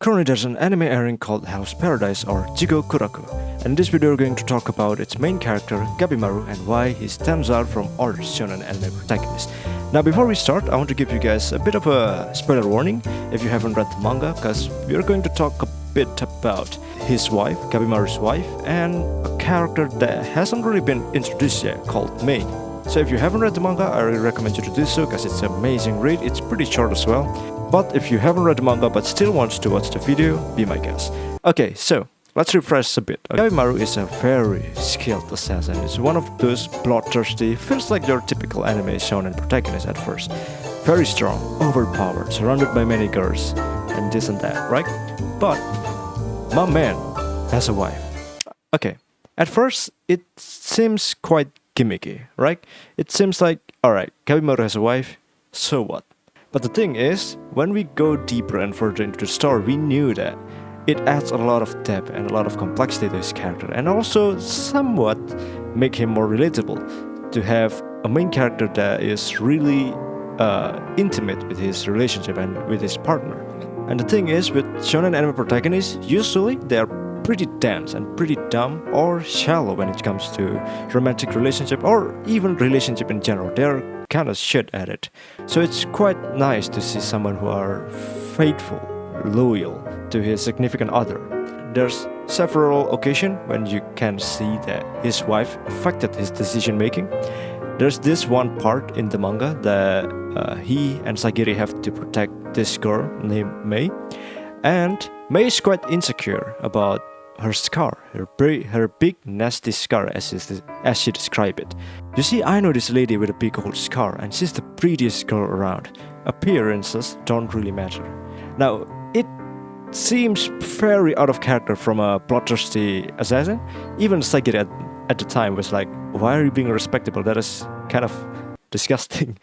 Currently there's an anime airing called Hell's Paradise or Jigokuraku, and in this video we're going to talk about its main character Gabimaru and why he stands out from other shonen anime protagonists. Now before we start, I want to give you guys a bit of a spoiler warning if you haven't read the manga, because we're going to talk a bit about his wife, Gabimaru's wife, and a character that hasn't really been introduced yet called Mei. So if you haven't read the manga, I really recommend you to do so because it's an amazing read. It's pretty short as well. But if you haven't read the manga but still want to watch the video, be my guest. Okay, so let's refresh a bit. Gabimaru is a very skilled assassin. It's one of those bloodthirsty, feels like your typical anime shonen protagonist at first. Very strong, overpowered, surrounded by many girls, and this and that, right? But my man has a wife. Okay, at first it seems quite gimmicky, right? It seems like, alright, Gabimaru has a wife, so what? But the thing is, when we go deeper and further into the story, we knew that it adds a lot of depth and a lot of complexity to his character, and also somewhat make him more relatable to have a main character that is really intimate with his relationship and with his partner. And the thing is, with shonen anime protagonists, usually they are pretty dense and pretty dumb or shallow when it comes to romantic relationship or even relationship in general. They're kind of shit at it. So it's quite nice to see someone who are faithful, loyal to his significant other. There's several occasions when you can see that his wife affected his decision making. There's this one part in the manga that he and Sagiri have to protect this girl named Mei, and Mei is quite insecure about her scar, her big nasty scar as she described it. You see, I know this lady with a big old scar and she's the prettiest girl around. Appearances don't really matter. Now, it seems very out of character from a bloodthirsty assassin. Even Sagiri at the time was like, why are you being respectable? That is kind of disgusting.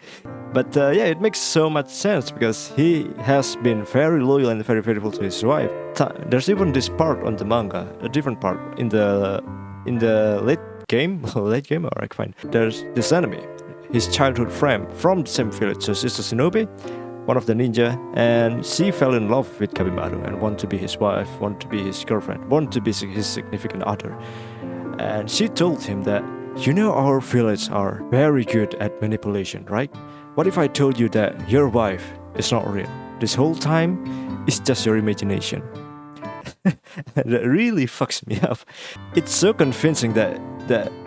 But yeah, it makes so much sense because he has been very loyal and very faithful to his wife. There's even this part on the manga, a different part in the late game. Alright, fine. There's this enemy, his childhood friend from the same village. So she's a shinobi, one of the ninja, and she fell in love with Gabimaru and wanted to be his wife, wanted to be his girlfriend, wanted to be his significant other. And she told him that, you know, our village are very good at manipulation, right? What if I told you that your wife is not real? This whole time is just your imagination. That really fucks me up. It's so convincing that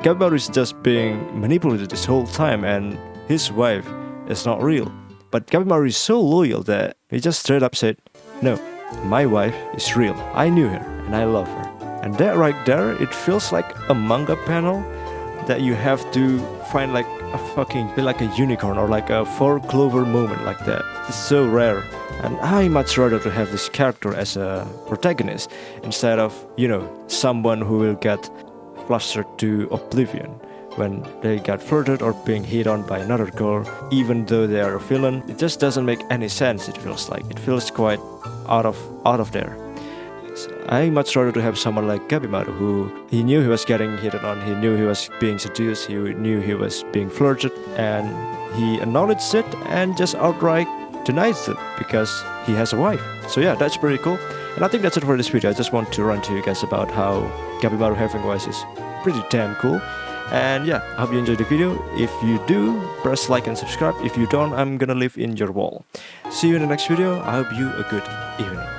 Gabimaru is just being manipulated this whole time and his wife is not real. But Gabimaru is so loyal that he just straight up said, no, my wife is real. I knew her and I love her. And that right there, it feels like a manga panel that you have to find like be like a unicorn or like a 4-clover moment like that. It's so rare. And I much rather to have this character as a protagonist instead of, you know, someone who will get flustered to oblivion when they get flirted or being hit on by another girl, even though they are a villain. It just doesn't make any sense, it feels like. It feels quite out of there. I much rather to have someone like Gabimaru who he knew he was getting hit on, he knew he was being seduced, he knew he was being flirted, and he acknowledged it and just outright denies it because he has a wife. So yeah, that's pretty cool. And I think that's it for this video. I just want to run to you guys about how Gabimaru having a wife is pretty damn cool. And yeah, I hope you enjoyed the video. If you do, press like and subscribe. If you don't, I'm gonna leave in your wall. See you in the next video. I hope you a good evening.